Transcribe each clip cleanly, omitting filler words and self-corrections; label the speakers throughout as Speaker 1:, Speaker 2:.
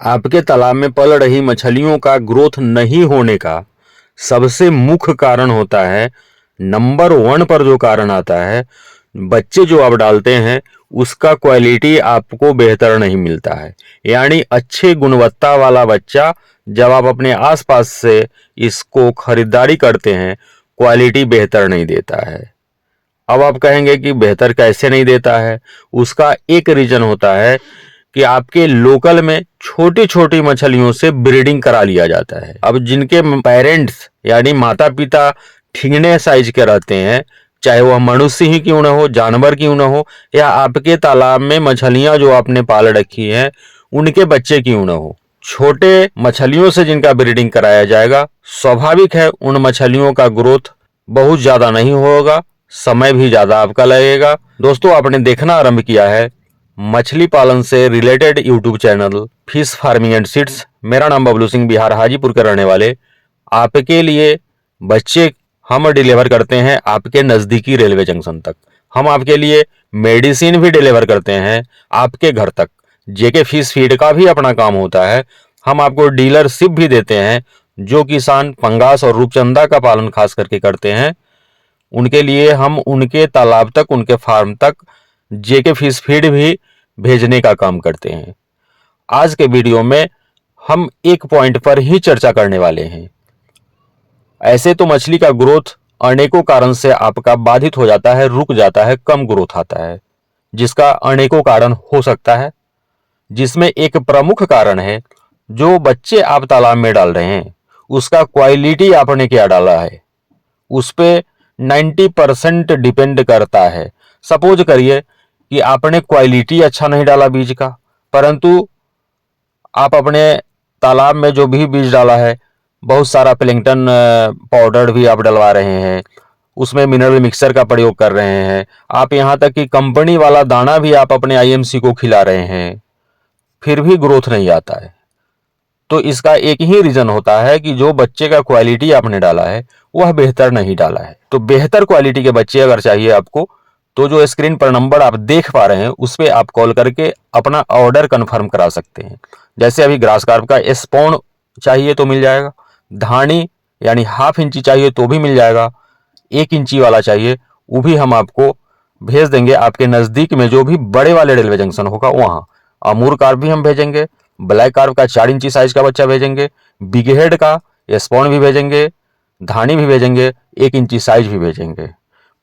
Speaker 1: आपके तालाब में पल रही मछलियों का ग्रोथ नहीं होने का सबसे मुख्य कारण होता है, नंबर 1 पर जो कारण आता है, बच्चे जो आप डालते हैं उसका क्वालिटी आपको बेहतर नहीं मिलता है। यानी अच्छे गुणवत्ता वाला बच्चा जब आप अपने आसपास से इसको खरीदारी करते हैं, क्वालिटी बेहतर नहीं देता है। अब आप कहेंगे कि बेहतर कैसे नहीं देता है? उसका एक रीजन होता है कि आपके लोकल में छोटी छोटी मछलियों से ब्रीडिंग करा लिया जाता है। अब जिनके पेरेंट्स यानी माता पिता ठीकने साइज के रहते हैं, चाहे वह मनुष्य ही क्यों ना हो, जानवर क्यों ना हो, या आपके तालाब में मछलियां जो आपने पाल रखी हैं उनके बच्चे क्यों ना हो, छोटे मछलियों से जिनका ब्रीडिंग कराया जाएगा, स्वाभाविक है उन मछलियों का ग्रोथ बहुत ज्यादा नहीं होगा, समय भी ज्यादा आपका लगेगा। दोस्तों, आपने देखना आरंभ किया है मछली पालन से related YouTube channel fish farming and seeds. मेरा नाम बबलू सिंह, बिहार हाजीपुर के रहने वाले। आपके लिए बच्चे हम डिलीवर करते हैं आपके नज़दीकी रेलवे जंक्शन तक। हम आपके लिए मेडिसिन भी डिलीवर करते हैं आपके घर तक। जेके फिश फीड का भी अपना काम होता है। हम आपको डीलरशिप भी देते हैं। जो किसान पंगास और रूपचंदा का पालन खास करके करते हैं, उनके लिए हम उनके तालाब तक, उनके फार्म तक जेके फिश फीड भी भेजने का काम करते हैं। आज के वीडियो में हम एक पॉइंट पर ही चर्चा करने वाले हैं। ऐसे तो मछली का ग्रोथ अनेकों कारण से आपका बाधित हो जाता है, रुक जाता है, कम ग्रोथ आता है, जिसका अनेकों कारण हो सकता है, जिसमें एक प्रमुख कारण है जो बच्चे आप तालाब में डाल रहे हैं उसका क्वालिटी आपने क्या डाला है, उस पे 90% डिपेंड करता है। सपोज करिए कि आपने क्वालिटी अच्छा नहीं डाला बीज का, परंतु आप अपने तालाब में जो भी बीज डाला है, बहुत सारा प्लैंक्टन पाउडर भी आप डलवा रहे हैं, उसमें मिनरल मिक्सर का प्रयोग कर रहे हैं, आप यहाँ तक कि कंपनी वाला दाना भी आप अपने आईएमसी को खिला रहे हैं, फिर भी ग्रोथ नहीं आता है। तो इसका एक ही रीजन होता है कि जो बच्चे का क्वालिटी आपने डाला है वह बेहतर नहीं डाला है। तो बेहतर क्वालिटी के बच्चे अगर चाहिए आपको, तो जो स्क्रीन पर नंबर आप देख पा रहे हैं उस पर आप कॉल करके अपना ऑर्डर कंफर्म करा सकते हैं। जैसे अभी ग्रास कार्प का स्पॉन चाहिए तो मिल जाएगा, धानी यानी हाफ इंची चाहिए तो भी मिल जाएगा, 1 इंची वाला चाहिए वो भी हम आपको भेज देंगे आपके नज़दीक में जो भी बड़े वाले रेलवे जंक्शन होगा वहाँ। अमूर कार्प भी हम भेजेंगे, ब्लैक कार्प का 4 इंची साइज का बच्चा भेजेंगे, बिग हेड का स्पॉन भी भेजेंगे, धानी भी भेजेंगे, 1 इंची साइज भी भेजेंगे।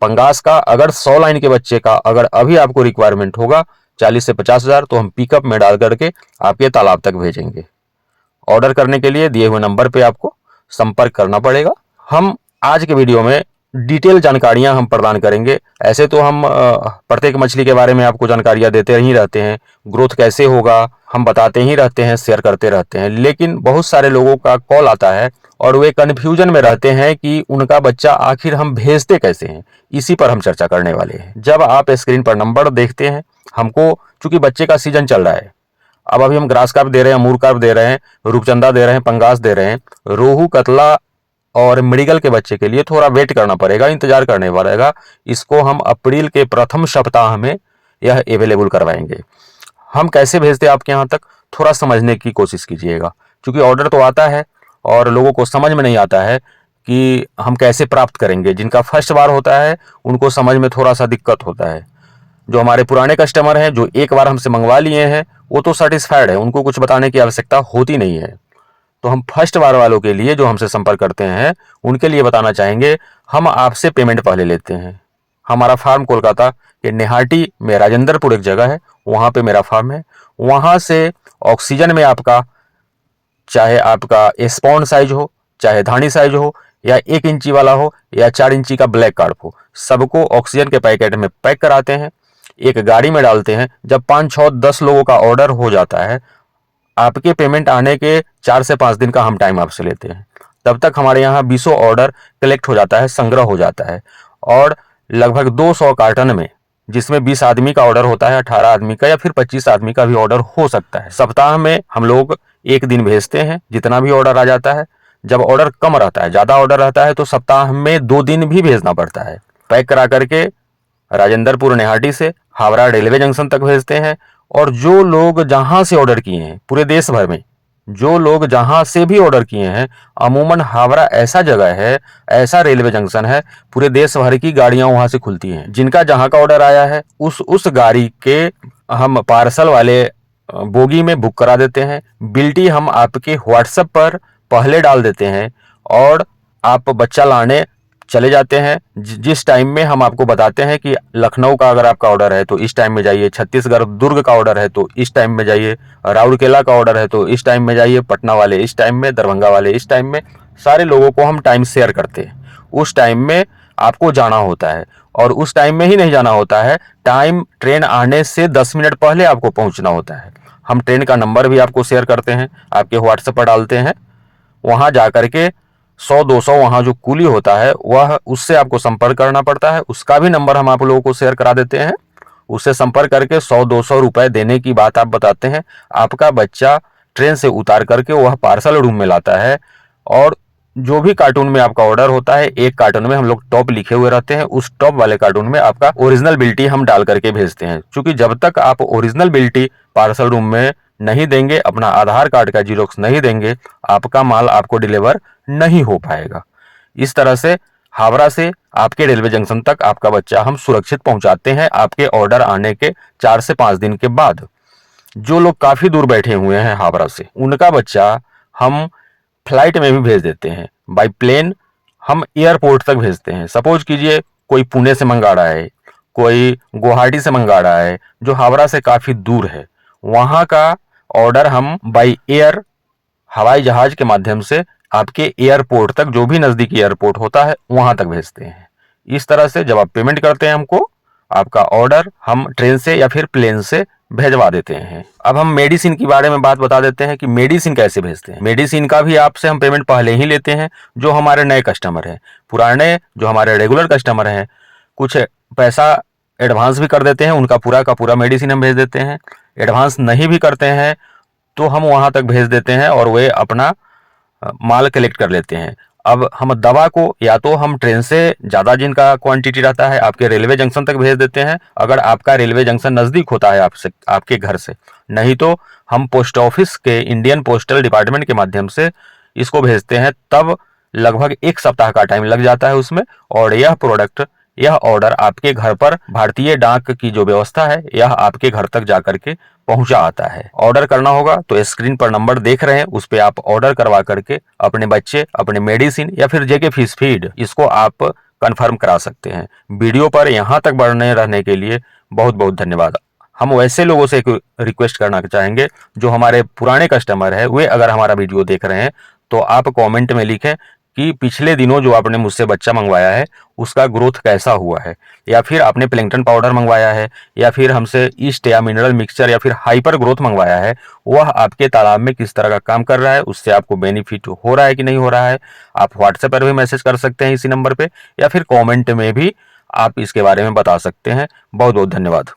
Speaker 1: पंगास का अगर 100 लाइन के बच्चे का अगर अभी आपको रिक्वायरमेंट होगा 40 से 50 हज़ार, तो हम पिकअप में डाल करके आपके तालाब तक भेजेंगे। ऑर्डर करने के लिए दिए हुए नंबर पे आपको संपर्क करना पड़ेगा। हम आज के वीडियो में डिटेल जानकारियां हम प्रदान करेंगे। ऐसे तो हम प्रत्येक मछली के बारे में आपको जानकारियां देते ही रहते हैं, ग्रोथ कैसे होगा हम बताते ही रहते हैं, शेयर करते रहते हैं, लेकिन बहुत सारे लोगों का कॉल आता है और वे कन्फ्यूजन में रहते हैं कि उनका बच्चा आखिर हम भेजते कैसे हैं। इसी पर हम चर्चा करने वाले हैं। जब आप स्क्रीन पर नंबर देखते हैं, हमको चूंकि बच्चे का सीजन चल रहा है, अब अभी हम ग्रास कार्प दे रहे हैं, अमूर कार्प दे रहे हैं, रूपचंदा दे रहे हैं, पंगास दे रहे हैं, रोहू कतला और मृगल के बच्चे के लिए थोड़ा वेट करना पड़ेगा, इंतजार करने पड़ेगा। इसको हम अप्रैल के प्रथम सप्ताह में यह अवेलेबल करवाएंगे। हम कैसे भेजते हैं आपके यहाँ तक, थोड़ा समझने की कोशिश कीजिएगा, क्योंकि ऑर्डर तो आता है और लोगों को समझ में नहीं आता है कि हम कैसे प्राप्त करेंगे। जिनका फर्स्ट बार होता है उनको समझ में थोड़ा सा दिक्कत होता है। जो हमारे पुराने कस्टमर हैं जो एक बार हमसे मंगवा लिए हैं वो तो सेटिस्फाइड है, उनको कुछ बताने की आवश्यकता होती नहीं है। तो हम फर्स्ट बार वालों के लिए जो हमसे संपर्क करते हैं उनके लिए बताना चाहेंगे, हम आपसे पेमेंट पहले लेते हैं। हमारा फार्म कोलकाता के नेहाटी में राजेंद्रपुर एक जगह है, वहाँ पे मेरा फार्म है। वहाँ से ऑक्सीजन में आपका, चाहे आपका स्पॉन साइज हो, चाहे धानी साइज हो, या 1 इंची वाला हो, या 4 इंची का ब्लैक कार्प हो, सबको ऑक्सीजन के पैकेट में पैक कराते हैं, एक गाड़ी में डालते हैं। जब 5, 6, 10 लोगों का ऑर्डर हो जाता है, आपके पेमेंट आने के 4 से 5 दिन का हम टाइम आपसे लेते हैं। तब तक हमारे यहाँ 20 ऑर्डर कलेक्ट हो जाता है, संग्रह हो जाता है, और लगभग 200 कार्टन में, जिसमें 20 आदमी का ऑर्डर होता है, 18 आदमी का या फिर 25 आदमी का भी ऑर्डर हो सकता है। सप्ताह में हम लोग 1 दिन भेजते हैं, जितना भी ऑर्डर आ जाता है। जब ऑर्डर कम रहता है, ज़्यादा ऑर्डर रहता है, तो सप्ताह में 2 दिन भी भेजना पड़ता है। पैक करा करके राजेंद्रपुर नेहाटी से हावड़ा रेलवे जंक्शन तक भेजते हैं। और जो लोग जहां से ऑर्डर किए हैं पूरे देश भर में, जो लोग जहां से भी ऑर्डर किए हैं, अमूमन हावड़ा ऐसा जगह है, ऐसा रेलवे जंक्शन है, पूरे देश भर की गाड़ियां वहां से खुलती हैं। जिनका जहां का ऑर्डर आया है उस गाड़ी के हम पार्सल वाले बोगी में बुक करा देते हैं। बिल्टी हम आपके व्हाट्सएप पर पहले डाल देते हैं और आप बच्चा लाने चले जाते हैं। जिस टाइम में हम आपको बताते हैं कि लखनऊ का अगर आपका ऑर्डर है तो इस टाइम में जाइए, छत्तीसगढ़ दुर्ग का ऑर्डर है तो इस टाइम में जाइए, राउरकेला का ऑर्डर है तो इस टाइम में जाइए, पटना वाले इस टाइम में, दरभंगा वाले इस टाइम में, सारे लोगों को हम टाइम शेयर करते हैं। उस टाइम में आपको जाना होता है और उस टाइम में ही नहीं जाना होता है, टाइम ट्रेन आने से 10 मिनट पहले आपको पहुंचना होता है। हम ट्रेन का नंबर भी आपको शेयर करते हैं, आपके व्हाट्सएप पर डालते हैं। वहां जाकर के 100-200 वहां जो कुली होता है वह उससे आपको संपर्क करना पड़ता है। उसका भी नंबर हम आप लोगों को शेयर करा देते हैं। उससे संपर्क करके 100-200 रुपए देने की बात आप बताते हैं। आपका बच्चा ट्रेन से उतार करके वह पार्सल रूम में लाता है और जो भी कार्टून में आपका ऑर्डर होता है, एक कार्टून में हम लोग टॉप लिखे हुए रहते हैं, उस टॉप वाले कार्टून में आपका ओरिजिनल बिल्टी हम डाल करके भेजते हैं। क्योंकि जब तक आप ओरिजिनल बिल्टी पार्सल रूम में नहीं देंगे, अपना आधार कार्ड का जीरोक्स नहीं देंगे, आपका माल आपको डिलीवर नहीं हो पाएगा। इस तरह से हावड़ा से आपके रेलवे जंक्शन तक आपका बच्चा हम सुरक्षित पहुंचाते हैं आपके ऑर्डर आने के 4 से 5 दिन के बाद। जो लोग काफी दूर बैठे हुए हैं हावड़ा से, उनका बच्चा हम फ्लाइट में भी भेज देते हैं। बाय प्लेन हम एयरपोर्ट तक भेजते हैं। सपोज कीजिए कोई पुणे से मंगा रहा है, कोई गुवाहाटी से मंगा रहा है, जो हावड़ा से काफी दूर है, वहां का ऑर्डर हम बाय एयर हवाई जहाज के माध्यम से आपके एयरपोर्ट तक, जो भी नजदीकी एयरपोर्ट होता है वहां तक भेजते हैं। इस तरह से जब आप पेमेंट करते हैं हमको, आपका ऑर्डर हम ट्रेन से या फिर प्लेन से भेजवा देते हैं। अब हम मेडिसिन के बारे में बात बता देते हैं कि मेडिसिन कैसे भेजते हैं। मेडिसिन का भी आपसे हम पेमेंट पहले ही लेते हैं। जो हमारे नए कस्टमर हैं, पुराने जो हमारे रेगुलर कस्टमर हैं, कुछ पैसा एडवांस भी कर देते हैं, उनका पूरा का पूरा मेडिसिन हम भेज देते हैं। एडवांस नहीं भी करते हैं तो हम वहां तक भेज देते हैं और वे अपना माल कलेक्ट कर लेते हैं। अब हम दवा को या तो हम ट्रेन से ज़्यादा जिनका क्वांटिटी रहता है आपके रेलवे जंक्शन तक भेज देते हैं, अगर आपका रेलवे जंक्शन नज़दीक होता है आपसे, आपके घर से। नहीं तो हम पोस्ट ऑफिस के इंडियन पोस्टल डिपार्टमेंट के माध्यम से इसको भेजते हैं। तब लगभग 1 सप्ताह का टाइम लग जाता है उसमें, और यह प्रोडक्ट, यह ऑर्डर आपके घर पर भारतीय डाक की जो व्यवस्था है, यह आपके घर तक जाकर के पहुंचा आता है। ऑर्डर करना होगा तो स्क्रीन पर नंबर देख रहे हैं, उस पर आप ऑर्डर करवा करके अपने बच्चे, अपने मेडिसिन या फिर जेके फिश फीड, इसको आप कंफर्म करा सकते हैं। वीडियो पर यहाँ तक बने रहने के लिए बहुत बहुत धन्यवाद। हम वैसे लोगों से एक रिक्वेस्ट करना चाहेंगे जो हमारे पुराने कस्टमर है, वे अगर हमारा वीडियो देख रहे हैं तो आप कमेंट में लिखें कि पिछले दिनों जो आपने मुझसे बच्चा मंगवाया है उसका ग्रोथ कैसा हुआ है, या फिर आपने प्लैंकटन पाउडर मंगवाया है, या फिर हमसे ईस्ट या मिनरल मिक्सचर या फिर हाइपर ग्रोथ मंगवाया है, वह आपके तालाब में किस तरह का काम कर रहा है, उससे आपको बेनिफिट हो रहा है कि नहीं हो रहा है। आप व्हाट्सएप पर भी मैसेज कर सकते हैं इसी नंबर पे, या फिर कॉमेंट में भी आप इसके बारे में बता सकते हैं। बहुत बहुत धन्यवाद।